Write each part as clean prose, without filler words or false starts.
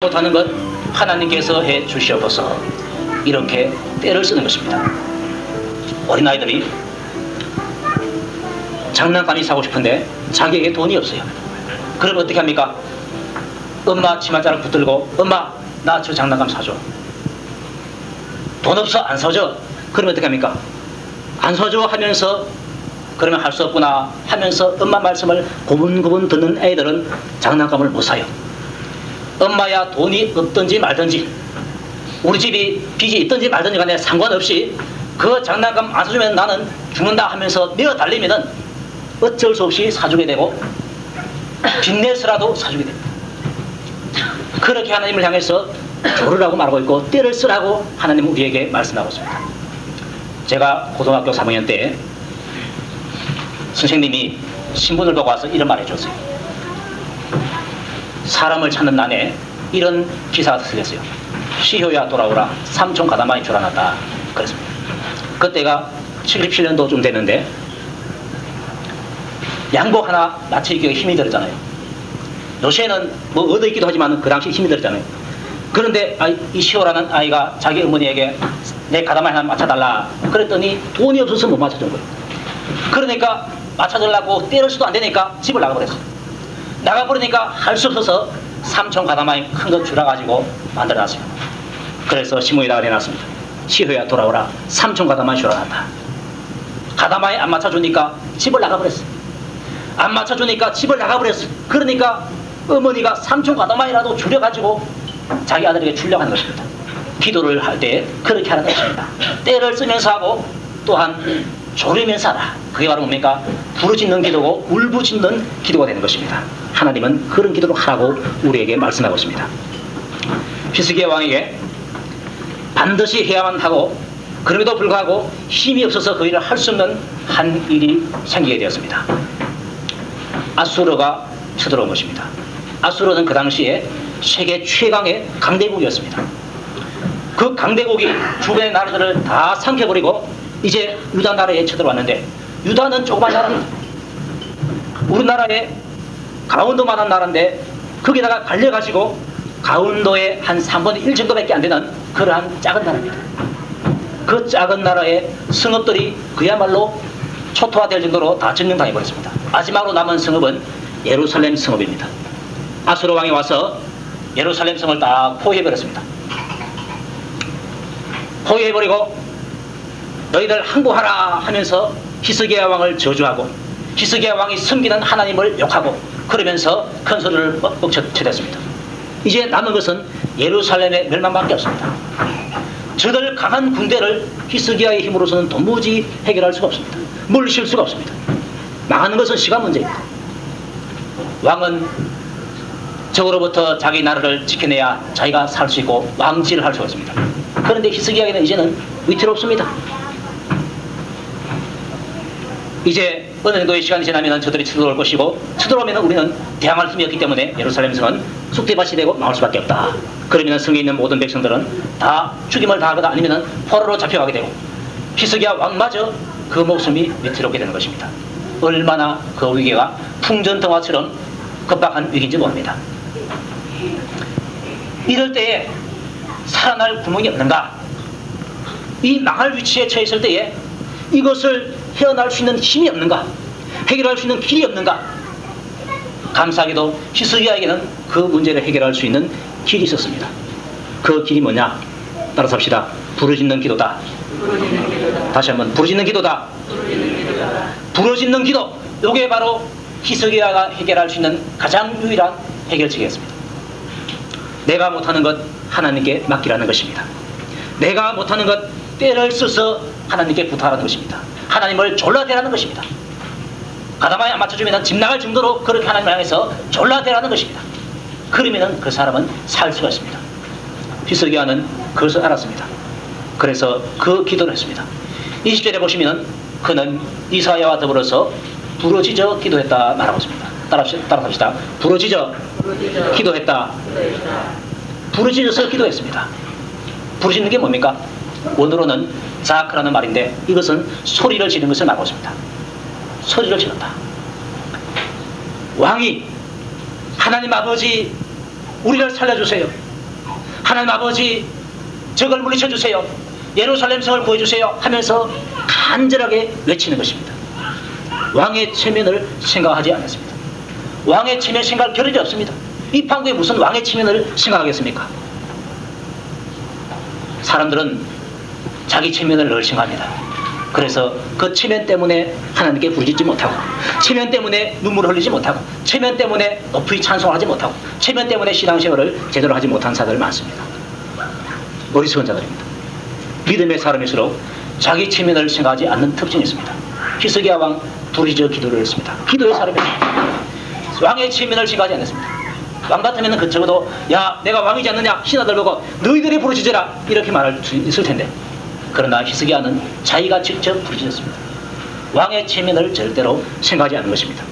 못하는 것 하나님께서 해 주시옵소서. 이렇게 떼를 쓰는 것입니다. 어린아이들이 장난감이 사고 싶은데 자기에게 돈이 없어요. 그럼 어떻게 합니까? 엄마 치마자를 붙들고 엄마 나 저 장난감 사줘. 돈 없어 안 사줘. 그러면 어떻게 합니까? 안 사줘 하면서 그러면 할 수 없구나 하면서 엄마 말씀을 고분고분 듣는 애들은 장난감을 못 사요. 엄마야 돈이 없든지 말든지 우리 집이 빚이 있든지 말든지 간에 상관없이 그 장난감 안 사주면 나는 죽는다 하면서 매어 달리면은 어쩔 수 없이 사주게 되고 빚내서라도 사주게 됩니다. 그렇게 하나님을 향해서 조르라고 말하고 있고 떼를 쓰라고 하나님은 우리에게 말씀하고 있습니다. 제가 고등학교 3학년 때 선생님이 신문을 보고 와서 이런 말 해줬어요. 사람을 찾는 난에 이런 기사가 쓰였어요. 시효야 돌아오라 삼촌 가다마이 줄어났다 그랬습니다. 그때가 77년도쯤 됐는데 양복 하나 맞추기가 힘이 들었잖아요. 요새는 뭐 얻어있기도 하지만 그 당시 힘이 들었잖아요. 그런데 이 시호라는 아이가 자기 어머니에게 내 가다마이 하나 맞춰달라 그랬더니 돈이 없어서 못 맞춰준 거예요. 그러니까 맞춰주려고 때릴 수도 안 되니까 집을 나가버렸어요. 나가버리니까 할 수 없어서 삼촌 가다마이 큰 거 줄여가지고 만들어놨어요. 그래서 신문에다가 내놨습니다. 시효야 돌아오라 삼촌 가다마이 줄어났다. 가다마이 안 맞춰주니까 집을 나가버렸어요. 안 맞춰주니까 집을 나가버렸어요. 그러니까 어머니가 삼촌 가다마이라도 줄여가지고 자기 아들에게 주려고 하는 것입니다. 기도를 할 때 그렇게 하는 것입니다. 때를 쓰면서 하고 또한 조르면서 하라. 그게 바로 뭡니까? 부르짖는 기도고 울부짖는 기도가 되는 것입니다. 하나님은 그런 기도를 하라고 우리에게 말씀하고 있습니다. 히스기야 왕에게 반드시 해야만 하고 그럼에도 불구하고 힘이 없어서 그 일을 할 수 없는 한 일이 생기게 되었습니다. 아수르가 쳐들어온 것입니다. 아수르는 그 당시에 세계 최강의 강대국이었습니다. 그 강대국이 주변의 나라들을 다 삼켜버리고 이제 유다 나라에 쳐들어왔는데 유다는 조그만 나라입니다. 우리나라의 강원도만한 나라인데 거기다가 갈려가지고 강원도의 한 3분의 1 정도밖에 안 되는 그러한 작은 나라입니다. 그 작은 나라의 성읍들이 그야말로 초토화될 정도로 다 점령당해버렸습니다. 마지막으로 남은 성읍은 예루살렘 성읍입니다. 아수르 왕이 와서 예루살렘 성을 다 포위해버렸습니다. 포위해버리고 너희들 항복하라 하면서 히스기야 왕을 저주하고 히스기야 왕이 섬기는 하나님을 욕하고 그러면서 큰 소리를 뻑뻑 쳐댔습니다. 이제 남은 것은 예루살렘의 멸망밖에 없습니다. 저들 강한 군대를 히스기야의 힘으로서는 도무지 해결할 수가 없습니다. 물리칠 수가 없습니다. 망하는 것은 시간 문제입니다. 왕은 적으로부터 자기 나라를 지켜내야 자기가 살 수 있고 왕지를 할 수가 있습니다. 그런데 히스기야에게는 이제는 위태롭습니다. 이제 어느 정도의 시간이 지나면 저들이 쳐들어올 것이고 쳐들어오면 우리는 대항할 힘이 없기 때문에 예루살렘 성은 쑥대밭이 되고 망할 수밖에 없다. 그러면 성에 있는 모든 백성들은 다 죽임을 당하거나 아니면 포로로 잡혀가게 되고 히스기야 왕마저 그 목숨이 위태롭게 되는 것입니다. 얼마나 그 위기가 풍전등화처럼 급박한 위기인지 모릅니다. 이럴 때에 살아날 구멍이 없는가? 이 망할 위치에 처해 있을 때에 이것을 헤어날 수 있는 힘이 없는가? 해결할 수 있는 길이 없는가? 감사하게도 히스기야에게는 그 문제를 해결할 수 있는 길이 있었습니다. 그 길이 뭐냐? 따라서 합시다. 부르짖는 기도다. 다시 한번 부르짖는 기도다. 부르짖는 기도. 이게 바로 히스기야가 해결할 수 있는 가장 유일한 해결책이었습니다. 내가 못하는 것 하나님께 맡기라는 것입니다. 내가 못하는 것 때를 써서 하나님께 부탁하는 것입니다. 하나님을 졸라대라는 것입니다. 가다마이 안 맞춰주면 집 나갈 정도로 그렇게 하나님을 향해서 졸라대라는 것입니다. 그러면 그 사람은 살 수가 있습니다. 히스기야는 그것을 알았습니다. 그래서 그 기도를 했습니다. 20절에 보시면 그는 이사야와 더불어서 부르짖어 기도했다 말하고 있습니다. 따라합시다. 부르짖어 기도했다. 부르짖어서 기도했습니다. 부르짖는 게 뭡니까? 원어로는 자크라는 말인데 이것은 소리를 지르는 것을 말하고 있습니다. 소리를 질렀다. 왕이 하나님 아버지 우리를 살려주세요. 하나님 아버지, 적을 물리쳐 주세요. 예루살렘 성을 구해주세요 하면서 간절하게 외치는 것입니다. 왕의 체면을 생각하지 않았습니다. 왕의 체면 생각할 겨를이 없습니다. 이 판국에 무슨 왕의 체면을 생각하겠습니까? 사람들은 자기 체면을 늘 생각합니다. 그래서 그 체면 때문에 하나님께 부르짖지 못하고, 체면 때문에 눈물을 흘리지 못하고, 체면 때문에 높이 찬송하지 못하고, 체면 때문에 신앙생활을 제대로 하지 못한 사람들 많습니다. 어리석은 자들입니다. 믿음의 사람일수록 자기 체면을 생각하지 않는 특징이 있습니다. 히스기야 왕 부르짖어 기도를 했습니다. 기도의 사람입니다. 왕의 체면을 생각하지 않았습니다. 왕 같으면 그 적어도 야 내가 왕이지 않느냐 신하들 보고 너희들이 부르짖어라 이렇게 말할 수 있을 텐데, 그러나 히스기야는 자기가 직접 부르짖었습니다. 왕의 체면을 절대로 생각하지 않는 것입니다.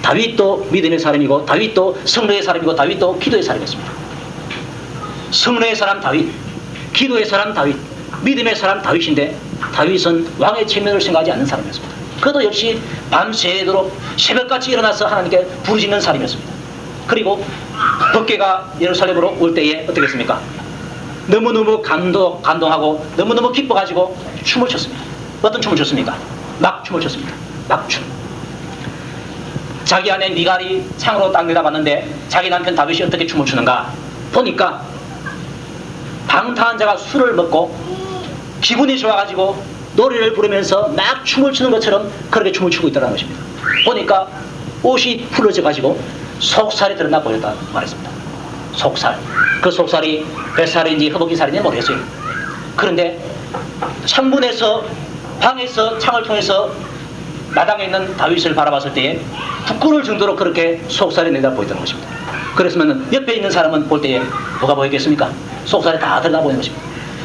다윗도 믿음의 사람이고, 다윗도 성례의 사람이고, 다윗도 기도의 사람이었습니다. 성례의 사람 다윗, 기도의 사람 다윗, 믿음의 사람 다윗인데, 다윗은 왕의 체면을 생각하지 않는 사람이었습니다. 그도 역시 밤새도록 새벽같이 일어나서 하나님께 부르짖는 사람이었습니다. 그리고 법궤가 예루살렘으로 올 때에 어떻게 했습니까? 너무너무 감동하고 너무너무 기뻐가지고 춤을 췄습니다. 어떤 춤을 췄습니까? 막춤을 췄습니다. 막춤. 자기 아내 미갈이 창으로 딱 내다봤는데 자기 남편 다윗이 어떻게 춤을 추는가 보니까 방탕한 자가 술을 먹고 기분이 좋아가지고 노래를 부르면서 막 춤을 추는 것처럼 그렇게 춤을 추고 있다는 것입니다. 보니까 옷이 풀어져가지고 속살이 드러나 보였다 말했습니다. 속살. 그 속살이 뱃살인지 허벅지살인지 모르겠어요. 그런데 창문에서, 방에서 창을 통해서 마당에 있는 다윗을 바라봤을 때에 부끄러울 정도로 그렇게 속살이 내다 보였다는 것입니다. 그랬으면 옆에 있는 사람은 볼 때에 뭐가 보였겠습니까? 속살이 다 드러나 보이는 것입니다.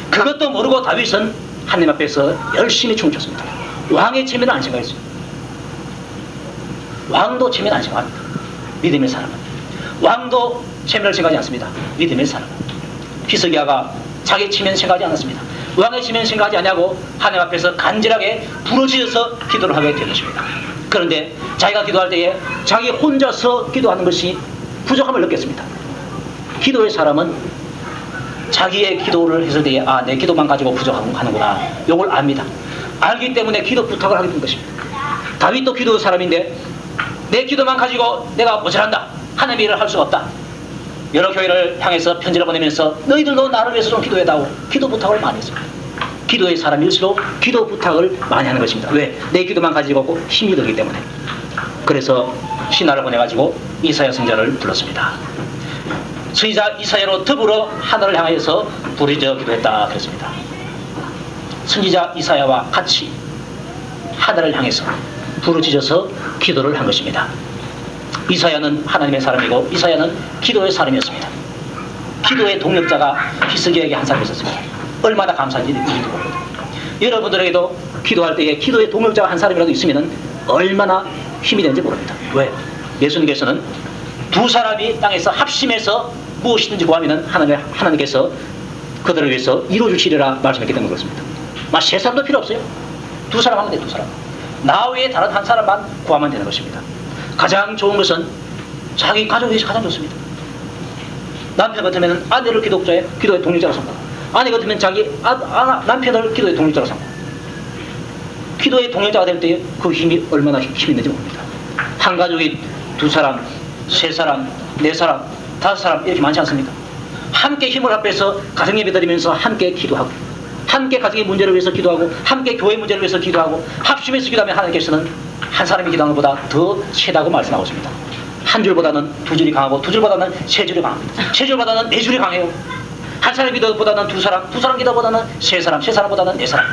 그것도 모르고 다윗은 하나님 앞에서 열심히 춤을 췄습니다. 왕의 체면을 안 생각했어요. 왕도 체면 안 생각합니다. 믿음의 사람은. 왕도 체면을 생각하지 않습니다. 믿음의 사람은. 히스기야가 자기 체면 생각하지 않았습니다. 왕의 체면 생각하지 않냐고 하나님 앞에서 간절하게 부르짖어서 기도를 하게 된 것입니다. 그런데 자기가 기도할 때에 자기 혼자서 기도하는 것이 부족함을 느꼈습니다. 기도의 사람은 자기의 기도를 했을 때에 아, 내 기도만 가지고 부족하는구나, 이걸 압니다. 알기 때문에 기도 부탁을 하게 된 것입니다. 다윗도 기도의 사람인데 내 기도만 가지고 내가 모자란다, 하나님의 일을 할 수가 없다, 여러 교회를 향해서 편지를 보내면서 너희들도 나를 위해서 좀 기도해다오 기도 부탁을 많이 했습니다. 기도의 사람일수록 기도 부탁을 많이 하는 것입니다. 왜? 내 기도만 가지고 힘이 들기 때문에. 그래서 신하를 보내가지고 이사야 선지자를 불렀습니다. 선지자 이사야로 더불어 하늘을 향하여서 부르짖어 기도했다 그랬습니다. 선지자 이사야와 같이 하늘을 향해서 부르짖어서 기도를 한 것입니다. 이사야는 하나님의 사람이고 이사야는 기도의 사람이었습니다. 기도의 동력자가 히스기야에게 한 사람이 있었습니다. 얼마나 감사한지 우리도 모릅니다. 여러분들에게도 기도할 때에 기도의 동력자가 한 사람이라도 있으면 얼마나 힘이 되는지 모릅니다. 왜? 예수님께서는 두 사람이 땅에서 합심해서 무엇이든지 구하면 하나님께서 그들을 위해서 이루어주시리라 말씀했기 때문에 그렇습니다. 세 사람도 필요 없어요. 두 사람 하면 돼요. 두 사람. 나 외에 다른 한 사람만 구하면 되는 것입니다. 가장 좋은 것은 자기 가족이 가장 좋습니다. 남편 같으면 아내를 기도의 동력자로 삼고, 아내 같으면 자기 남편을 기도의 동력자로 삼고, 기도의 동력자가 될 때 그 힘이 얼마나 힘이 있는지 모릅니다. 한 가족이 두 사람, 세 사람, 네 사람, 다섯 사람 이렇게 많지 않습니까? 함께 힘을 합해서 가정 예배 드리면서 함께 기도하고, 함께 가정의 문제를 위해서 기도하고, 함께 교회 문제를 위해서 기도하고, 합심해서 기도하면 하나님께서는 한 사람이 기도하는 것보다 더 세다고 말씀하고 있습니다. 한 줄보다는 두 줄이 강하고, 두 줄보다는 세 줄이 강합니다. 세 줄보다는 네 줄이 강해요. 한 사람 기도보다는 두 사람, 두 사람 기도보다는 세 사람, 세 사람보다는 네 사람.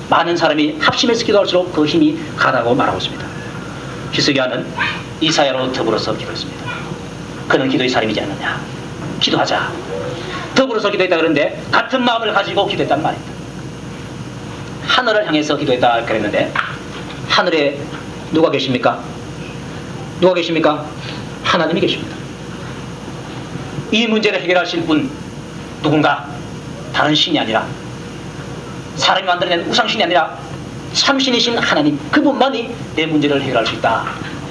많은 사람이 합심해서 기도할수록 그 힘이 강하다고 말하고 있습니다. 히스기야는 이사야로 더불어서 기도했습니다. 그는 기도의 사람이지 않느냐. 기도하자. 더불어서 기도했다 그러는데 같은 마음을 가지고 기도했단 말입니다. 하늘을 향해서 기도했다 그랬는데 하늘에 누가 계십니까? 누가 계십니까? 하나님이 계십니다. 이 문제를 해결하실 분 누군가? 다른 신이 아니라, 사람이 만들어낸 우상신이 아니라 참신이신 하나님, 그분만이 내 문제를 해결할 수 있다.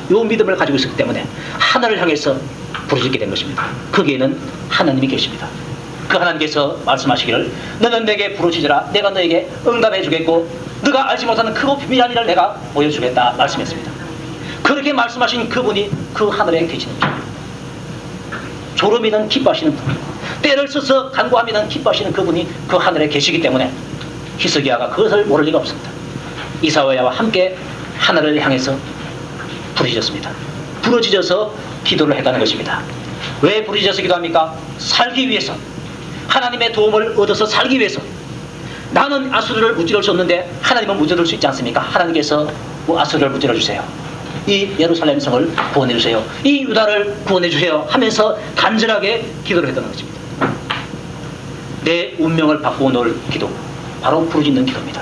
이 믿음을 가지고 있었기 때문에 하늘을 향해서 부르짖게 된 것입니다. 거기에는 하나님이 계십니다. 그 하나님께서 말씀하시기를 너는 내게 부르짖으라 내가 너에게 응답해 주겠고 네가 알지 못하는 크고 비밀한 일을 내가 보여주겠다 말씀했습니다. 그렇게 말씀하신 그분이 그 하늘에 계시는 분, 졸음이는 기뻐하시는 분, 때를 써서 간구하면 기뻐하시는 그분이 그 하늘에 계시기 때문에 히스기야가 그것을 모를 리가 없습니다. 이사야와 함께 하늘을 향해서 부르짖었습니다. 부르짖어서 기도를 했다는 것입니다. 왜 부르짖어서 기도합니까? 살기 위해서, 하나님의 도움을 얻어서 살기 위해서. 나는 아수르를 무찌를 수 없는데 하나님은 무찌를 수 있지 않습니까? 하나님께서 아수르를 무찌러 주세요. 이 예루살렘 성을 구원해 주세요. 이 유다를 구원해 주세요 하면서 간절하게 기도를 했던 것입니다. 내 운명을 바꾸어 놓을 기도, 바로 부르짖는 기도입니다.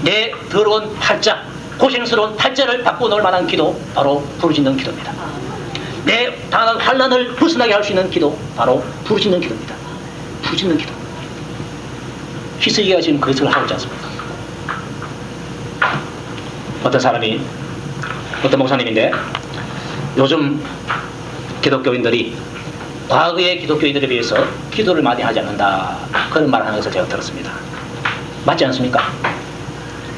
내 더러운 팔자, 고생스러운 팔자를 바꾸어 놓을 만한 기도, 바로 부르짖는 기도입니다. 내 당한 환난을 벗어나게 할 수 있는 기도, 바로 부르짖는 기도입니다. 부르짖는 기도. 히스기야가 지금 그것을 하고 있지 않습니까? 어떤 사람이, 어떤 목사님인데 요즘 기독교인들이 과거의 기독교인들에 비해서 기도를 많이 하지 않는다, 그런 말을 하는 것을 제가 들었습니다. 맞지 않습니까?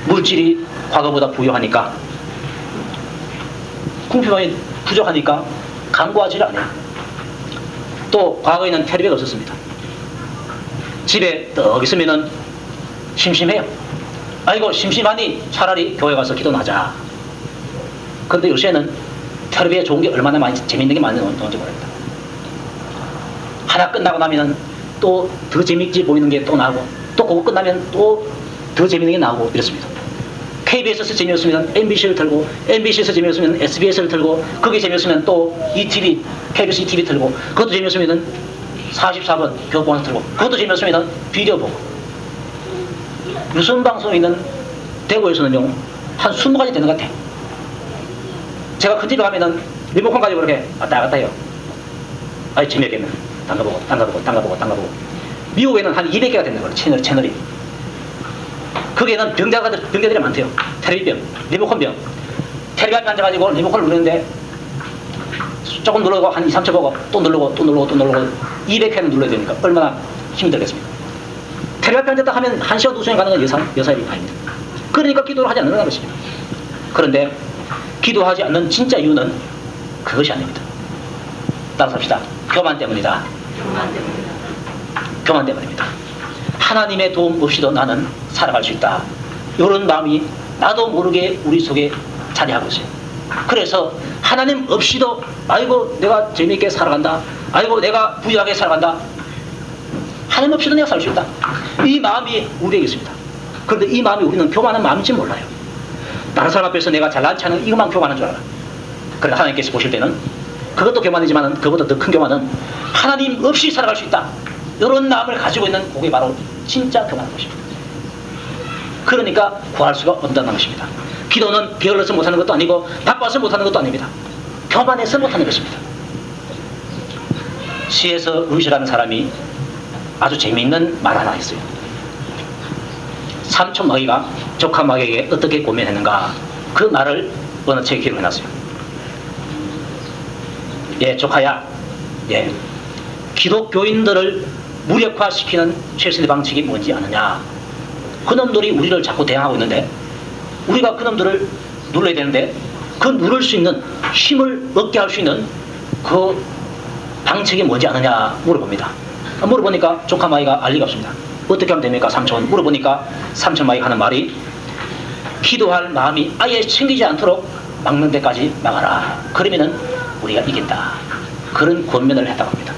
물질이 과거보다 부유하니까, 궁핍함이 부족하니까 간구하지를 않아요. 또 과거에는 텔레비가 없었습니다. 집에 떡 있으면은 심심해요. 아이고 심심하니 차라리 교회 가서 기도나 하자. 그런데 요새는 텔레비에 좋은 게 얼마나 많이, 재밌는 게 많은지 모릅니다. 하나 끝나고 나면은 또 더 재밌지 보이는 게 또 나오고, 또 그거 끝나면 또 더 재밌는 게 나오고 이렇습니다. KBS에서 재미없으면 MBC를 틀고, MBC에서 재미없으면 SBS를 틀고, 그게 재미없으면 또 ETV, KBS ETV 틀고, 그것도 재미없으면 44번 교육방송 틀고, 그것도 재미없으면 비디오 보고. 유선 방송에 있는 대구에서는요 한 20가지 되는 것 같아요. 제가 큰 집에 가면은 리모컨 가지고 이렇게 왔다 갔다 해요. 아이 재미없겠네. 딴 거 보고 딴 거 보고 딴 거 보고 딴 거 보고. 미국에는 한 200개가 되는 거예요. 채널이. 거기에는 병자들이 많대요. 텔레비병, 리모컨병. 텔레비 앞에 앉아가지고 리모컨을 누르는데 조금 누르고 한 2, 3초 보고 또 누르고 또 누르고 또 누르고 200회는 눌러야 되니까 얼마나 힘들겠습니까? 텔레비 앞에 앉았다 하면 1시간 2시간 가는 건 여사의 아닙니다. 그러니까 기도를 하지 않는다는 것입니다. 그런데 기도하지 않는 진짜 이유는 그것이 아닙니다. 따라서 합시다. 교만 때문이다. 교만 때문입니다. 하나님의 도움 없이도 나는 살아갈 수 있다. 이런 마음이 나도 모르게 우리 속에 자리하고 있어요. 그래서 하나님 없이도 아이고 내가 재미있게 살아간다. 아이고 내가 부유하게 살아간다. 하나님 없이도 내가 살 수 있다. 이 마음이 우리에게 있습니다. 그런데 이 마음이 우리는 교만한 마음인지 몰라요. 다른 사람 앞에서 내가 잘난 체 하는 이것만 교만한 줄 알아. 그런데 하나님께서 보실 때는 그것도 교만이지만 그것보다 더 큰 교만은 하나님 없이 살아갈 수 있다. 이런 마음을 가지고 있는 그게 바로 진짜 교만한 것입니다. 그러니까 구할 수가 없다는 것입니다. 기도는 게을러서 못하는 것도 아니고 바빠서 못하는 것도 아닙니다. 교만해서 못하는 것입니다. 시에서 루이스라는 사람이 아주 재미있는 말 하나 했어요. 삼촌 마귀가 조카 마귀에게 어떻게 고민했는가, 그 말을 어느 책에 기록해놨어요. 예, 조카야, 예, 기독교인들을 무력화시키는 최선의 방식이 뭔지 아느냐. 그놈들이 우리를 자꾸 대항하고 있는데 우리가 그놈들을 눌러야 되는데 그 누를 수 있는 힘을 얻게 할 수 있는 그 방책이 뭔지 아느냐 물어봅니다. 물어보니까 조카 마이가 알 리가 없습니다. 어떻게 하면 됩니까 삼촌? 물어보니까 삼촌 마이가 하는 말이 기도할 마음이 아예 생기지 않도록 막는 데까지 막아라. 그러면은 우리가 이긴다. 그런 권면을 했다고 합니다.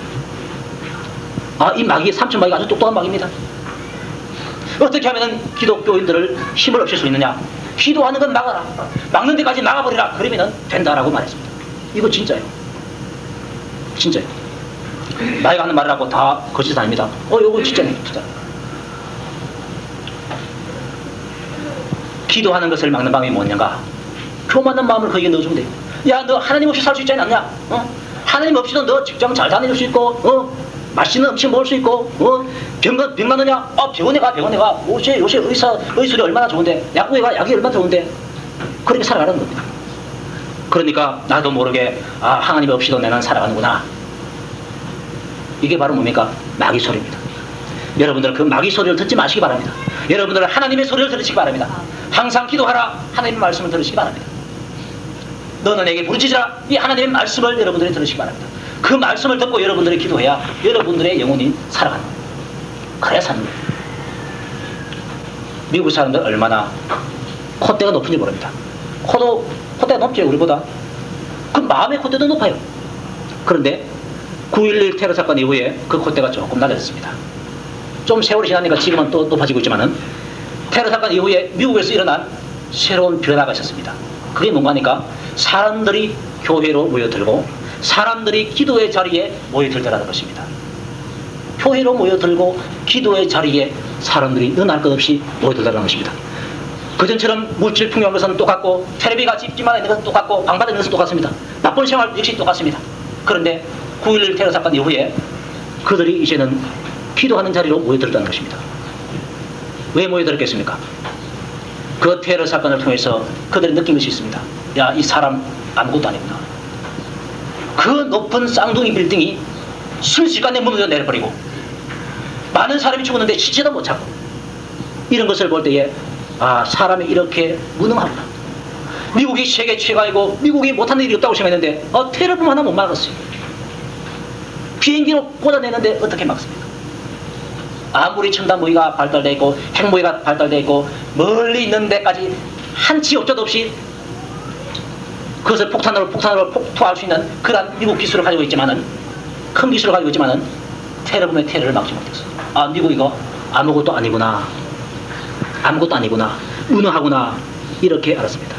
아, 이 마귀, 삼촌 마귀가 아주 똑똑한 마귀입니다. 어떻게 하면 기독교인들을 힘을 없앨 수 있느냐? 기도하는 건 막아라. 막는 데까지 막아버리라. 그러면 된다라고 말했습니다. 이거 진짜예요. 진짜예요. 마귀가 하는 말이라고 다 거짓 아닙니다. 이거 진짜네. 진짜. 기도하는 것을 막는 방법이 뭐냐가? 교만한 마음을 거기에 넣어주면 돼요. 야, 너 하나님 없이 살 수 있지 않냐? 하나님 없이도 너 직장 잘 다닐 수 있고, 맛있는 음식 먹을 수 있고, 병 나느냐? 병원에 가. 요새 의술이 얼마나 좋은데, 약국에 가, 약이 얼마나 좋은데. 그렇게 살아가는 겁니다. 그러니까 나도 모르게 하나님 없이도 나는 살아가는구나. 이게 바로 뭡니까? 마귀 소리입니다. 여러분들 그 마귀 소리를 듣지 마시기 바랍니다. 여러분들은 하나님의 소리를 들으시기 바랍니다. 항상 기도하라. 하나님의 말씀을 들으시기 바랍니다. 너는 내게 부르짖으라. 이 하나님의 말씀을 여러분들이 들으시기 바랍니다. 그 말씀을 듣고 여러분들이 기도해야 여러분들의 영혼이 살아가는 거예요. 그래야 사는 거예요. 미국 사람들 얼마나 콧대가 높은지 모릅니다. 콧대가 높죠, 우리보다. 그 마음의 콧대도 높아요. 그런데 9.11 테러 사건 이후에 그 콧대가 조금 낮아졌습니다. 좀 세월이 지나니까 지금은 또 높아지고 있지만은 테러 사건 이후에 미국에서 일어난 새로운 변화가 있었습니다. 그게 뭔가 하니까 사람들이 교회로 모여들고 사람들이 기도의 자리에 모여들더라는 것입니다. 교회로 모여들고 기도의 자리에 사람들이 은할 것 없이 모여들더라는 것입니다. 그전처럼 물질 풍요한 것은 똑같고 텔레비가 집집마다 있는 것은 똑같고 방바닥에 있는 것은 똑같습니다. 바쁜 생활 역시 똑같습니다. 그런데 9.11 테러 사건 이후에 그들이 이제는 기도하는 자리로 모여들었다는 것입니다. 왜 모여들었겠습니까? 그 테러 사건을 통해서 그들이 느낀 것이 있습니다. 야, 이 사람 아무것도 아니구나. 그 높은 쌍둥이 빌딩이 순식간에 무너져 내려버리고 많은 사람이 죽었는데 시체도 못 찾고 이런 것을 볼 때에 아, 사람이 이렇게 무능하구나. 미국이 세계 최강이고 미국이 못하는 일이 없다고 생각했는데 테러범 하나 못 막았어요. 비행기로 꽂아내는데 어떻게 막습니까? 아무리 첨단 무기가 발달되어 있고 핵무기가 발달되어 있고 멀리 있는 데까지 한치 어쩌도 없이 그것을 폭탄으로 투하할 수 있는 그러한 미국 기술을 가지고 있지만은 큰 기술을 가지고 있지만은 테러범의 테러를 막지 못했어. 아, 미국 이거 아무것도 아니구나. 아무것도 아니구나. 무능하구나. 이렇게 알았습니다.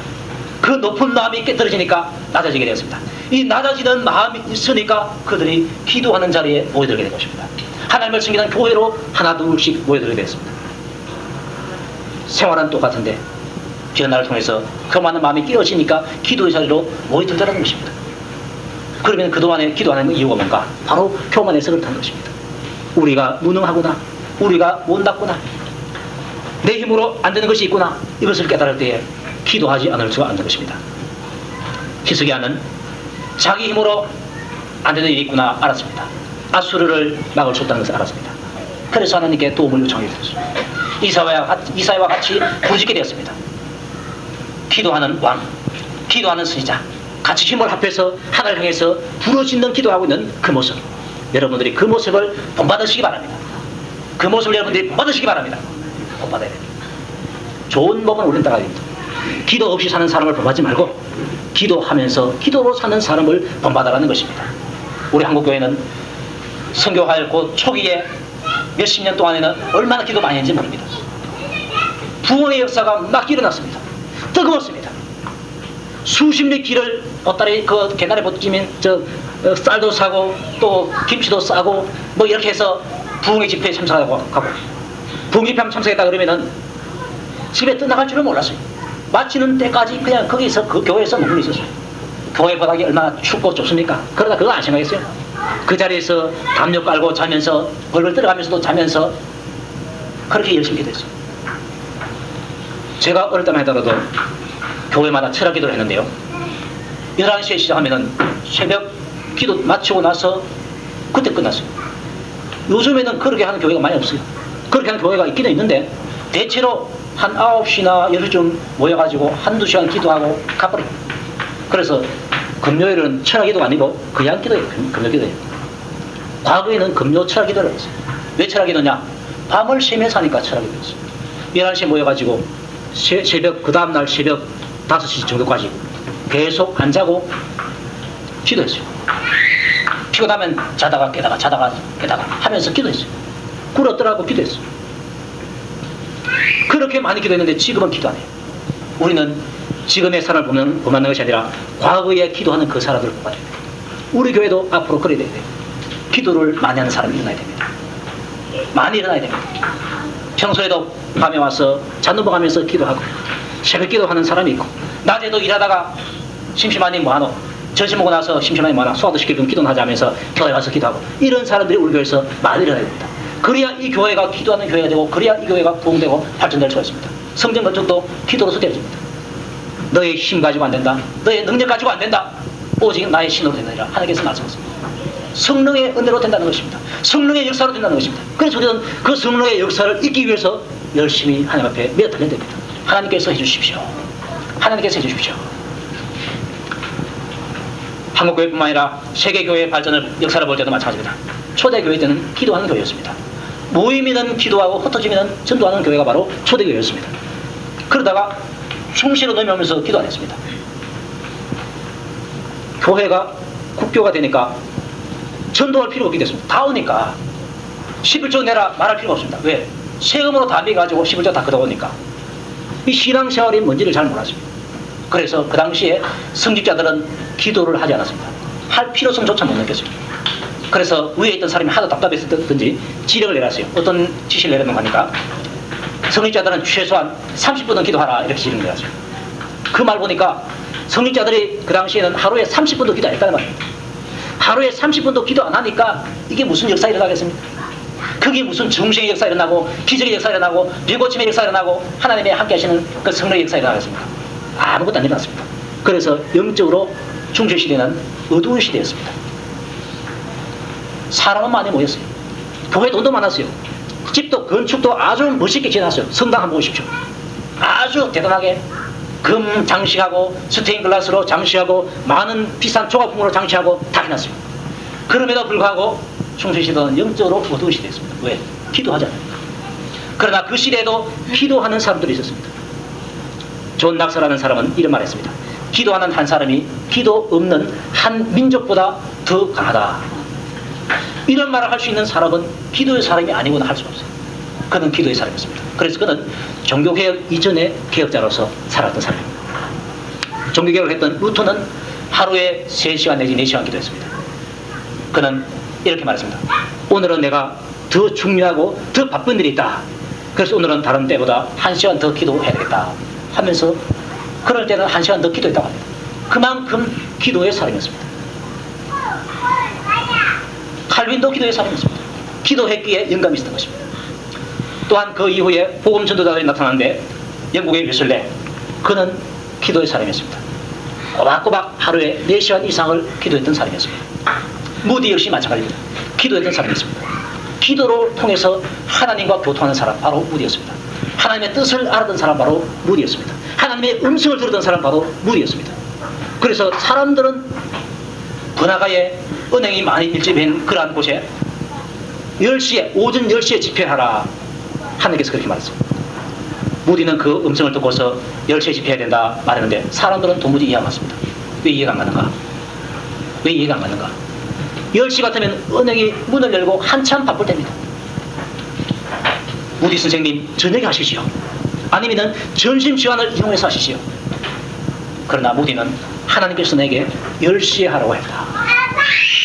그 높은 마음이 깨떨어지니까 낮아지게 되었습니다. 이 낮아지는 마음이 있으니까 그들이 기도하는 자리에 모여들게 된 것입니다. 하나님을 섬기는 교회로 하나 둘씩 모여들게 되었습니다. 생활은 똑같은데 변화를 통해서 교만한 마음이 깨어지니까 기도의 자리로 모여들더라는 것입니다. 그러면 그동안에 기도하는 이유가 뭔가? 바로 교만해서 그렇다는 것입니다. 우리가 무능하구나. 우리가 못났구나. 내 힘으로 안 되는 것이 있구나. 이것을 깨달을 때에 기도하지 않을 수가 없는 것입니다. 히스기야는 자기 힘으로 안 되는 일이 있구나 알았습니다. 아수르를 막을 수 없다는 것을 알았습니다. 그래서 하나님께 도움을 요청하게 되었습니다. 이사야와 같이 부르짖게 되었습니다. 기도하는 왕, 기도하는 선지자, 같이 힘을 합해서 하나를 향해서 부르짖는 기도하고 있는 그 모습, 여러분들이 그 모습을 본받으시기 바랍니다. 그 모습을 여러분들이 본받으시기 바랍니다. 본받아야 됩니다. 좋은 법은 우리는 따라야 됩니다. 기도 없이 사는 사람을 본받지 말고 기도하면서 기도로 사는 사람을 본받아라는 것입니다. 우리 한국교회는 선교할 초기에 몇십 년 동안에는 얼마나 기도 많이 했는지 모릅니다. 부흥의 역사가 막 일어났습니다. 뜨거웠습니다. 수십 리 길을 보따리 그 개나리 보찌면 쌀도 사고 또 김치도 싸고 뭐 이렇게 해서 부흥의 집회에 참석하고 가고 부흥 집회에 참석했다 그러면은 집에 떠나갈 줄은 몰랐어요. 마치는 때까지 그냥 거기서 그 교회에서 머물러 있었어요. 교회 바닥이 얼마나 춥고 좁습니까? 그러다 그거 안 생각했어요. 그 자리에서 담요 깔고 자면서 벌벌 들어가면서도 자면서 그렇게 열심히 기도했어요. 제가 어릴 때만 하더라도 교회마다 철학 기도를 했는데요. 11시에 시작하면은 새벽 기도 마치고 나서 그때 끝났어요. 요즘에는 그렇게 하는 교회가 많이 없어요. 그렇게 하는 교회가 있기는 있는데 대체로 한 9시나 10시쯤 모여가지고 한두 시간 기도하고 가버려요. 그래서 금요일은 철학 기도가 아니고 그냥 기도예요. 금요 기도예요. 과거에는 금요 철학 기도를 했어요. 왜 철학 기도냐? 밤을 새면서 하니까 철학 기도였어요. 11시에 모여가지고 새벽 그 다음날 새벽 5시 정도까지 계속 안 자고 기도했어요. 피곤하면 자다가 깨다가 자다가 깨다가 하면서 기도했어요. 굴었더라고 기도했어요. 그렇게 많이 기도했는데 지금은 기도 안 해요. 우리는 지금의 사람을 본받는 것이 아니라 과거에 기도하는 그 사람들을 본받아야 돼요. 우리 교회도 앞으로 그래야 돼요. 기도를 많이 하는 사람이 일어나야 됩니다. 많이 일어나야 됩니다. 평소에도 밤에 와서 잔누봉하면서 기도하고 새벽 기도하는 사람이 있고 낮에도 일하다가 심심하니 뭐하노? 점심 먹고 나서 심심하니 뭐하나? 소화도 시킬 겸 기도는 하지 하면서 교회 가서 기도하고 이런 사람들이 우리 교회에서 많이 일어나야 됩니다. 그래야 이 교회가 기도하는 교회가 되고 그래야 이 교회가 부흥되고 발전될 수가 있습니다. 성전 건축도 기도로서 되어집니다. 너의 힘 가지고 안 된다. 너의 능력 가지고 안 된다. 오직 나의 신으로 되느니라. 하나님께서 말씀하셨습니다. 성령의 은혜로 된다는 것입니다. 성령의 역사로 된다는 것입니다. 그래서 우리는 그 성령의 역사를 잊기 위해서 열심히 하나님 앞에 매어 달려야 됩니다. 하나님께서 해주십시오. 하나님께서 해주십시오. 한국교회뿐만 아니라 세계교회의 발전을 역사를 볼 때도 마찬가지입니다. 초대교회 때는 기도하는 교회였습니다. 모임이든 기도하고 흩어지면 전도하는 교회가 바로 초대교회였습니다. 그러다가 충실로 넘어오면서 기도 안 했습니다. 교회가 국교가 되니까 전도할 필요 없게 됐습니다. 다 오니까 11조 내라 말할 필요가 없습니다. 왜? 세금으로 다 매가지고 11조 다 걷어오니까. 이 신앙생활이 뭔지를 잘 몰랐습니다. 그래서 그 당시에 성직자들은 기도를 하지 않았습니다. 할 필요성조차 못 느꼈습니다. 그래서 위에 있던 사람이 하도 답답했었든지 지령을 내렸어요. 어떤 지시를 내렸는가 하니까 성직자들은 최소한 30분은 기도하라 이렇게 지령을 내렸어요. 그 말 보니까 성직자들이 그 당시에는 하루에 30분도 기도 안 했다는 말입니다. 하루에 30분도 기도 안 하니까 이게 무슨 역사 일어나겠습니까? 그게 무슨 중생의 역사 일어나고 기적의 역사 일어나고 병고침의 역사 일어나고 하나님의 함께 하시는 그 성령의 역사 일어나겠습니까? 아무것도 안 일어났습니다. 그래서 영적으로 중세시대는 어두운 시대였습니다. 사람은 많이 모였어요. 교회 돈도 많았어요. 집도 건축도 아주 멋있게 지어놨어요. 성당 한번 보십시오. 아주 대단하게 금 장식하고 스테인 글라스로 장식하고 많은 비싼 조각품으로 장식하고 다 해놨어요. 그럼에도 불구하고 중세시대는 영적으로 어두운 시대였습니다. 왜? 기도하잖아요. 그러나 그 시대에도 기도하는 사람들이 있었습니다. 존 낙서라는 사람은 이런 말을 했습니다. 기도하는 한 사람이 기도 없는 한 민족보다 더 강하다. 이런 말을 할 수 있는 사람은 기도의 사람이 아니거나 할 수가 없어요. 그는 기도의 사람이었습니다. 그래서 그는 종교개혁 이전의 개혁자로서 살았던 사람입니다. 종교개혁을 했던 루터는 하루에 3시간 내지 4시간 기도했습니다. 그는 이렇게 말했습니다. 오늘은 내가 더 중요하고 더 바쁜 일이 있다. 그래서 오늘은 다른 때보다 1시간 더 기도해야 되겠다 하면서 그럴 때는 1시간 더 기도했다고 합니다. 그만큼 기도의 사람이었습니다. 칼빈도 기도의 사람이었습니다. 기도했기에 영감이 있었던 것입니다. 또한 그 이후에 복음 전도자들이 나타났는데 영국의 웨슬레, 그는 기도의 사람이었습니다. 꼬박꼬박 하루에 4시간 이상을 기도했던 사람이었습니다. 무디 역시 마찬가지입니다. 기도했던 사람이었습니다. 기도로 통해서 하나님과 교통하는 사람 바로 무디였습니다. 하나님의 뜻을 알았던 사람 바로 무디였습니다. 하나님의 음성을 들었던 사람 바로 무디였습니다. 그래서 사람들은 번화가에 은행이 많이 밀집한 그러한 곳에 10시에 오전 10시에 집회하라 하나님께서 그렇게 말했어요. 무디는 그 음성을 듣고서 10시에 집회해야 된다 말했는데 사람들은 도무지 이해가 안 갔습니다. 왜 이해가 안 가는가? 왜 이해가 안 가는가? 10시 같으면 은행이 문을 열고 한참 바쁠 때입니다. 무디 선생님 저녁에 하시지요. 아니면 점심시간을 이용해서 하시지요. 그러나 무디는 하나님께서 내게 10시에 하라고 했다.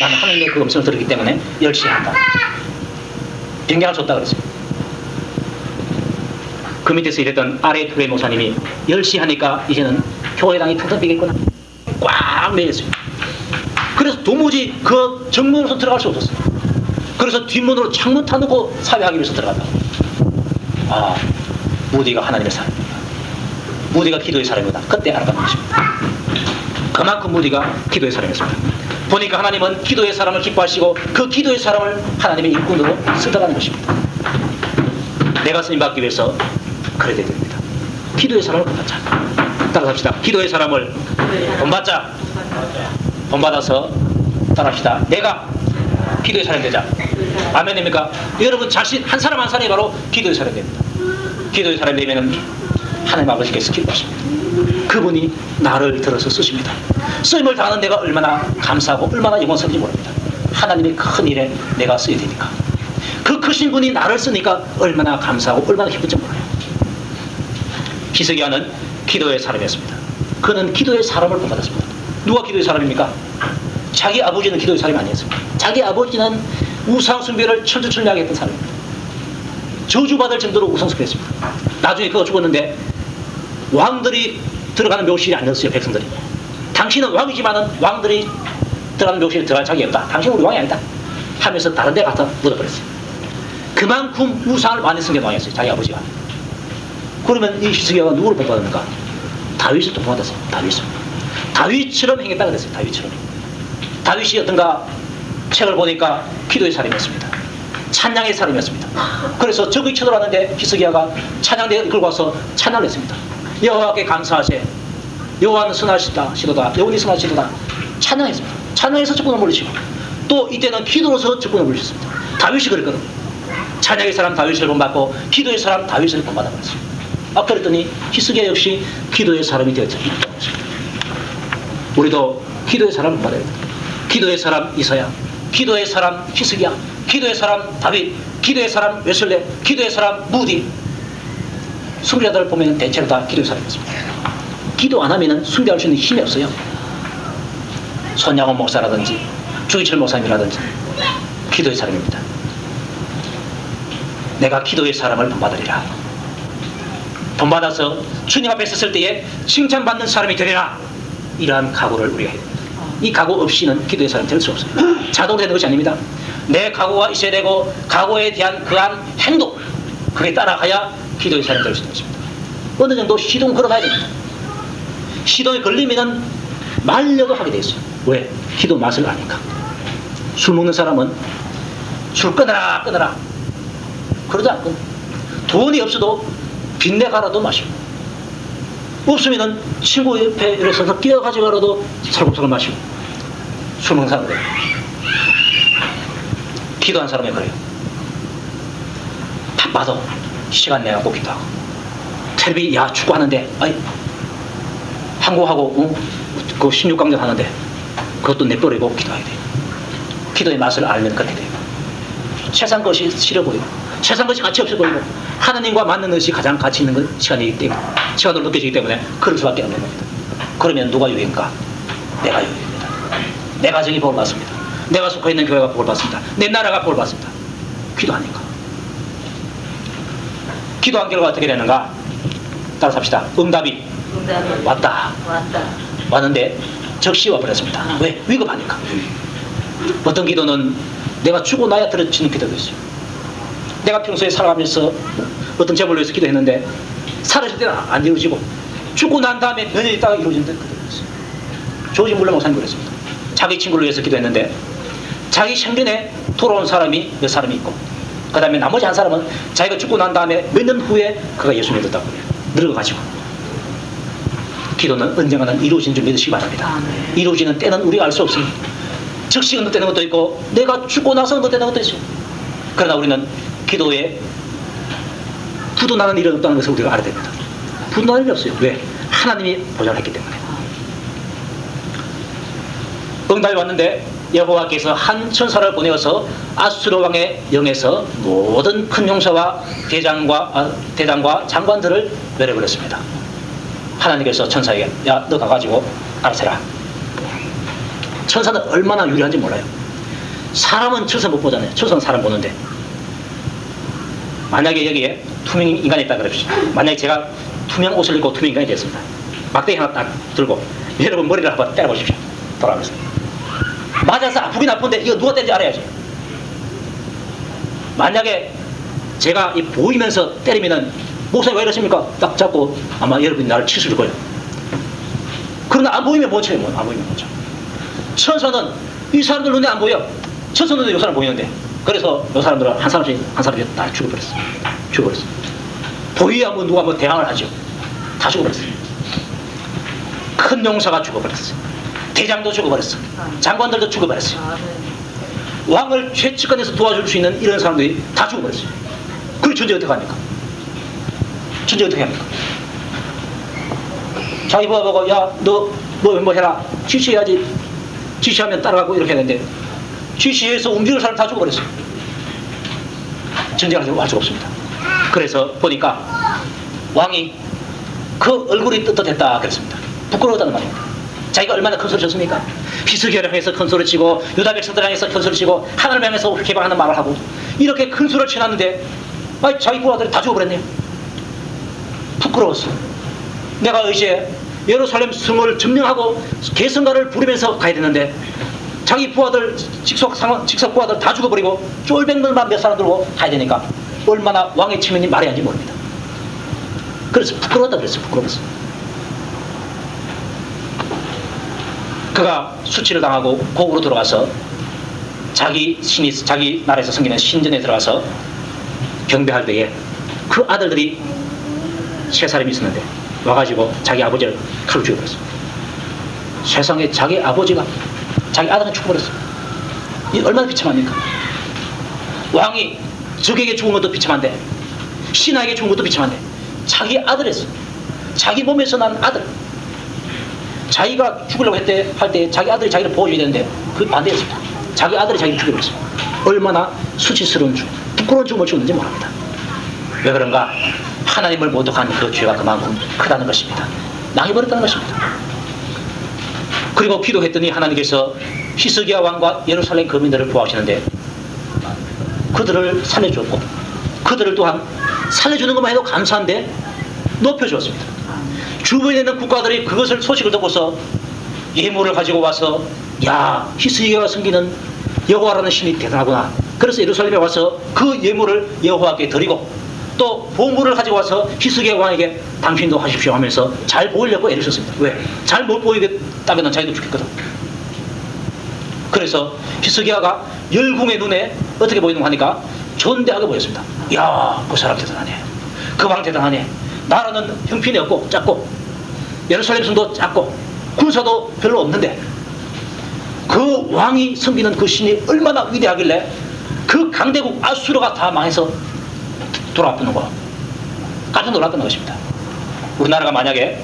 나는 하나님의 그 음성을 들었기 때문에 10시에 한다. 변경을 줬다 그랬어요. 그 밑에서 일했던 아레 투레 목사님이 10시 하니까 이제는 교회당이 텅텅 비겠구나. 꽉 매였어요. 그래서 도무지 그 정문으로 들어갈 수 없었어요. 그래서 뒷문으로 창문 타놓고 사회하기 위해서 들어간다. 아, 무디가 하나님의 사람입니다. 무디가 기도의 사람이다. 그때 알아가는 것입니다. 그만큼 무디가 기도의 사람이었습니다. 보니까 하나님은 기도의 사람을 기뻐하시고 그 기도의 사람을 하나님의 일꾼으로 쓰다가는 것입니다. 내가 쓰임받기 위해서 그래야 됩니다. 기도의 사람을 본받자. 따라합시다. 기도의 사람을 본받자. 본받아서 따라합시다. 내가 기도의 사람이 되자. 아멘입니까? 여러분 자신 한 사람 한 사람이 바로 기도의 사람이 됩니다. 기도의 사람이 되면 하나님 아버지께서 기뻐하십니다. 그분이 나를 들어서 쓰십니다. 쓰임을 당하는 내가 얼마나 감사하고 얼마나 영광스러운지 모릅니다. 하나님의 큰 일에 내가 써야 되니까. 그 크신 분이 나를 쓰니까 얼마나 감사하고 얼마나 기쁜지 몰라요. 히스기야는 기도의 사람이었습니다. 그는 기도의 사람을 본받았습니다. 누가 기도의 사람입니까? 자기 아버지는 기도의 사람이 아니었습니다. 자기 아버지는 우상숭배를 철두철미하게 했던 사람입니다. 저주받을 정도로 우상숭배했습니다. 나중에 그가 죽었는데 왕들이 들어가는 묘실이 아니었어요. 백성들이. 당신은 왕이지만은 왕들이 들어가는 묘실에 들어갈 자격이 없다. 당신은 우리 왕이 아니다 하면서 다른 데 갖다 묻어버렸어요. 그만큼 우상을 많이 쓴 게 왕이었어요. 자기 아버지가. 그러면 이 히스기야가 누구를 본받았는가? 다윗을 또 본받았어요. 다윗을. 다윗처럼 행했다 그랬어요. 다윗처럼. 다윗이 어떤가? 책을 보니까 기도의 사람이었습니다. 찬양의 사람이었습니다. 그래서 적이 쳐들어왔는데 히스기야가 찬양대에 끌고 와서 찬양을 했습니다. 여호와께 감사하세. 여호와는 선하시도다. 여호와는 선하시도다. 찬양했습니다. 찬양해서 적군을 물리치고, 또 이때는 기도로서 적군을 물리쳤습니다. 다윗이 그랬거든. 찬양의 사람 다윗을 본받고 기도의 사람 다윗을 본받아버렸어요. 그랬더니 히스기야 역시 기도의 사람이 되었습니다. 우리도 기도의 사람을 본받아야 됩니다. 기도의 사람 이사야, 기도의 사람 히스기야, 기도의 사람 다윗, 기도의 사람 웨슬레, 기도의 사람 무디. 숭배자들을 보면 대체로 다 기도의 사람이었습니다. 기도 안 하면 숭배할 수 있는 힘이 없어요. 손양원 목사라든지 주기철 목사님이라든지 기도의 사람입니다. 내가 기도의 사람을 본받으리라. 본받아서 주님 앞에 섰을 때에 칭찬받는 사람이 되리라. 이러한 각오를 우리가 해야 됩니다. 이 각오 없이는 기도의 사람이 될 수 없어요. 자동으로 되는 것이 아닙니다. 내 각오가 있어야 되고 각오에 대한 그한 행동, 그게 따라가야 기도의 사람이 될 수 있는 것입니다. 어느 정도 시동 걸어가야 됩니다. 시동이 걸리면 말려도 하게 돼 있어요. 왜? 기도 맛을 아니까. 술 먹는 사람은 술 끊어라 끊어라 그러지 않고, 돈이 없어도 빚내가라도 마시고, 없으면은 친구 옆에 이래서 끼어가지고라도 살금살금 마시고. 술 먹는 사람은 그래요. 기도한 사람이 그래요. 바빠도 시간 내갖고 기도하고, 텔레비 야 축구하는데 한국하고 그 16강전 하는데 그것도 내버리고 기도해야 돼요. 기도의 맛을 알면 그렇게 돼요. 세상 것이 싫어 보이고, 세상 것이 가치 없어 보이고, 하나님과 맞는 것이 가장 가치 있는 시간이기 때문에, 시간으로 느껴지기 때문에 그럴 수밖에 없는 겁니다. 그러면 누가 유익인가? 내가 유익입니다. 내 가정이 복을 받습니다. 내가 속해 있는 교회가 복을 받습니다. 내 나라가 복을 받습니다. 기도하니까. 기도한 결과 어떻게 되는가? 따라서 합시다. 응답이 왔다. 왔는데 적시 와버렸습니다. 왜? 위급하니까. 어떤 기도는 내가 죽고 나야 들어지는 기도가 있어요. 내가 평소에 살아가면서 어떤 제목을 위해서 기도했는데 살아있을 때는 안 이루어지고, 죽고 난 다음에 몇 년 있다가 이루어지는 기도가 있어요. 조지 물러 목사님 그랬습니다. 자기 친구를 위해서 기도했는데 자기身边에 돌아온 사람이 몇 사람이 있고, 그 다음에 나머지 한 사람은 자기가 죽고 난 다음에 몇 년 후에 그가 예수 믿었다고 해요. 늙어가지고. 기도는 언젠가는 이루어지는 줄 믿으시기 바랍니다. 이루어지는 때는 우리가 알 수 없습니다. 즉시 응답되는 것도 있고, 내가 죽고 나서 응답되는 것도 있어요. 그러나 우리는 기도에 부도나는 일은 없다는 것을 우리가 알아야 됩니다. 부도나는 일이 없어요. 왜? 하나님이 보존했기 때문에. 응답이 왔는데 여호와께서 한 천사를 보내어서 아수르 왕의 영에서 모든 큰 용사와 대장과 장관들을 멸해버렸습니다. 하나님께서 천사에게 야, 너 가가지고 알아서 해라. 천사는 얼마나 유리한지 몰라요. 사람은 천사 못 보잖아요. 천사는 사람 보는데. 만약에 여기에 투명 인간이 있다 그럽시다. 만약에 제가 투명 옷을 입고 투명 인간이 됐습니다. 막대기 하나 딱 들고 여러분 머리를 한번 때려보십시오. 돌아가면서. 맞아서 아프긴 아픈데 이거 누가 때린지 알아야지. 만약에 제가 보이면서 때리면은 목사님 왜 이러십니까? 딱 잡고 아마 여러분이 나를 치실 거예요. 그러나 안 보이면 못 쳐요. 안 보이면 못 쳐. 천사는 이 사람들 눈에 안 보여. 천사 눈에 이 사람 보이는데. 그래서 이 사람들은 한 사람씩 다 죽어버렸어요. 죽어버렸어요. 보이야 뭐 누가 뭐 대항을 하죠. 다 죽어버렸어요. 큰 용사가 죽어버렸어요. 대장도 죽어버렸어요. 장관들도 죽어버렸어요. 왕을 최측근에서 도와줄 수 있는 이런 사람들이 다 죽어버렸어요. 그걸 전쟁 어떻게 합니까? 전쟁 어떻게 합니까? 자기 부하 보고 야 너 뭐 해라. 지시해야지. 지시하면 따라가고 이렇게 했는데 지시해서 움직이는 사람 다 죽어버렸어요. 전쟁을 할 수가 없습니다. 그래서 보니까 왕이 그 얼굴이 떳떳했다 그랬습니다. 부끄러웠다는 말입니다. 자기가 얼마나 큰 소리 쳤습니까? 히스기야를 향해서 큰 소리 치고 유다 백성들을 향해서 큰 소리 치고 하나님을 향해서 개방하는 말을 하고 이렇게 큰 소리를 쳐놨는데 자기 부하들이 다 죽어버렸네요. 부끄러웠어. 내가 이제 예루살렘 성을 점령하고 개성가를 부르면서 가야 되는데 자기 부하들 직속 부하들 다 죽어버리고 쫄병들만 몇 사람 들고 가야 되니까 얼마나 왕의 체면이 말해야 하는지 모릅니다. 그래서 부끄러웠다 그랬어요. 부끄러웠어. 그가 수치를 당하고 고국으로 들어가서 자기 신이 자기 나라에서 섬기는 신전에 들어가서 경배할 때에 그 아들들이 세 사람이 있었는데 와가지고 자기 아버지를 칼로 죽여버렸어. 세상에 자기 아버지가 자기 아들을 죽여버렸어. 이 얼마나 비참합니까? 왕이 적에게 죽은 것도 비참한데 신하에게 죽은 것도 비참한데 자기 아들에서 자기 몸에서 난 아들 자기가 죽으려고 할 때 자기 아들이 자기를 보호해줘야 되는데 그 반대였습니다. 자기 아들이 자기를 죽여버렸어요. 얼마나 수치스러운 죽음, 부끄러운 죽음을 죽었는지 모릅니다. 왜 그런가? 하나님을 모독한 그 죄가 그만큼 크다는 것입니다. 낭해버렸다는 것입니다. 그리고 기도했더니 하나님께서 히스기야 왕과 예루살렘 거민들을 보호하시는데 그들을 살려주었고 그들을 또한 살려주는 것만 해도 감사한데 높여주었습니다. 주변에 있는 국가들이 그것을 소식을 듣고서 예물을 가지고 와서 야 히스기야가 섬기는 여호와라는 신이 대단하구나. 그래서 예루살렘에 와서 그 예물을 여호와께 드리고 또 보물을 가지고 와서 히스기야 왕에게 당신도 하십시오 하면서 잘 보이려고 애를 썼습니다. 왜? 잘 못 보이겠다면 자기도 죽겠거든. 그래서 히스기야가 열궁의 눈에 어떻게 보이는가 하니까 존대하게 보였습니다. 야, 그 사람 대단하네. 그 왕 대단하네. 나라는 형편이 없고 작고 예루살렘 성도 작고 군사도 별로 없는데 그 왕이 섬기는 그 신이 얼마나 위대하길래 그 강대국 아수르가 다 망해서 돌아왔던 거 깜짝 놀랐던 것입니다. 우리나라가 만약에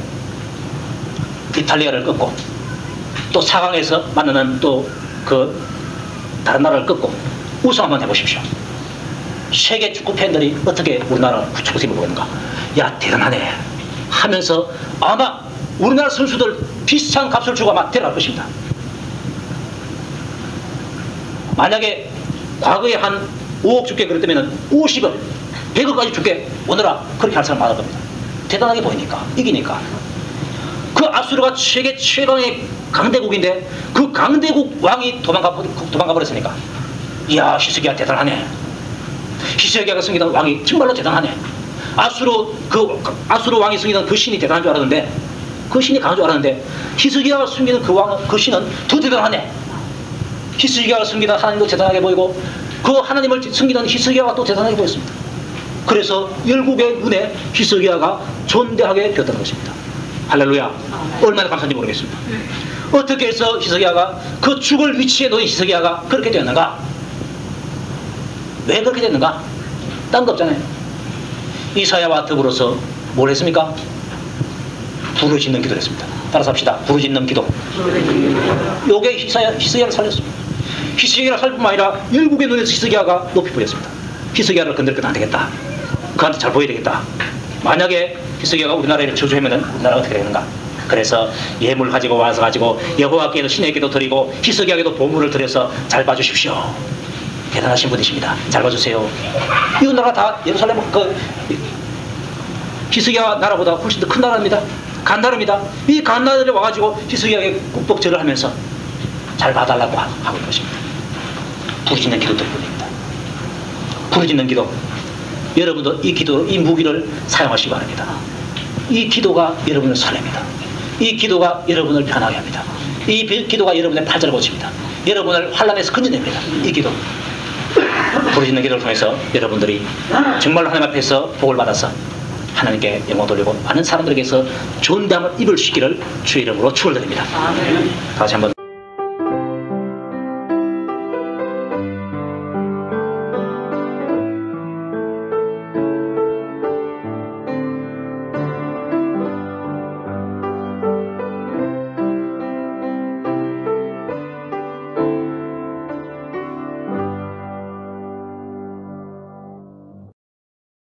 이탈리아를 꺾고 또 4강에서 만나는 또 그 다른 나라를 꺾고 우승 한번 해보십시오. 세계 축구 팬들이 어떻게 우리나라 축구팀을 보는가? 야 대단하네 하면서 아마 우리나라 선수들 비슷한 값을 주고 아마 데려갈 것입니다. 만약에 과거에 한 5억 줄게 그랬다면 50억 100억까지 줄게 오너라 그렇게 할 사람 많을 겁니다. 대단하게 보이니까 이기니까. 그 아수르가 세계 최강의 강대국인데 그 강대국 왕이 도망가 버렸으니까 이야 히스기야 대단하네. 히스기야가 섬기던 왕이 정말로 대단하네. 아수르 왕이 섬기던 그 신이 대단한 줄 알았는데 그 신이 강한 줄 알았는데 히스기야가 섬기는 그 신은 더 대단하네. 히스기야가 섬기던 하나님도 대단하게 보이고 그 하나님을 섬기던 히스기야가 또 대단하게 보였습니다. 그래서 열국의 눈에 히스기야가 존대하게 되었다는 것입니다. 할렐루야. 얼마나 감사한지 모르겠습니다. 어떻게 해서 히스기야가 그 죽을 위치에 놓인 히스기야가 그렇게 되었는가? 왜 그렇게 됐는가? 딴 거 없잖아요. 이사야와 더불어서 뭘 했습니까? 부르짖는 기도를 했습니다. 따라서 합시다. 부르짖는 기도. 요게 히스기야를 살렸습니다. 히스기야를 살 뿐만 아니라 열국의 눈에서 히스기야가 높이 보였습니다. 히스기야를 건들 건 안 되겠다. 그한테 잘 보여야 되겠다. 만약에 히스기야가 우리나라를 저주하면 우리나라가 어떻게 되는가? 그래서 예물 가지고 와서 여호와께도 신에게도 드리고 히스기야에게도 보물을 드려서 잘 봐주십시오. 대단하신 분이십니다. 잘 봐주세요. 이 나라가 다 예루살렘 히스기야 나라보다 훨씬 더 큰 나라입니다. 간 나라입니다. 이 간 나라에 와가지고 히스기야에게 국복절을 하면서 잘 봐달라고 하고 있는 것입니다. 부르짖는 기도 때문입니다. 부르짖는 기도. 여러분도 이 기도로 이 무기를 사용하시기 바랍니다. 이 기도가 여러분을 살립니다. 이 기도가 여러분을 편하게 합니다. 이 기도가 여러분의 팔자를 고칩니다. 여러분을 환난에서 건져냅니다. 이 기도. 부르짖는 기도를 통해서 여러분들이 정말로 하나님 앞에서 복을 받아서 하나님께 영광 돌리고 많은 사람들에게서 존담을 입을 수 있기를 주의 이름으로 축원드립니다. 다시 한번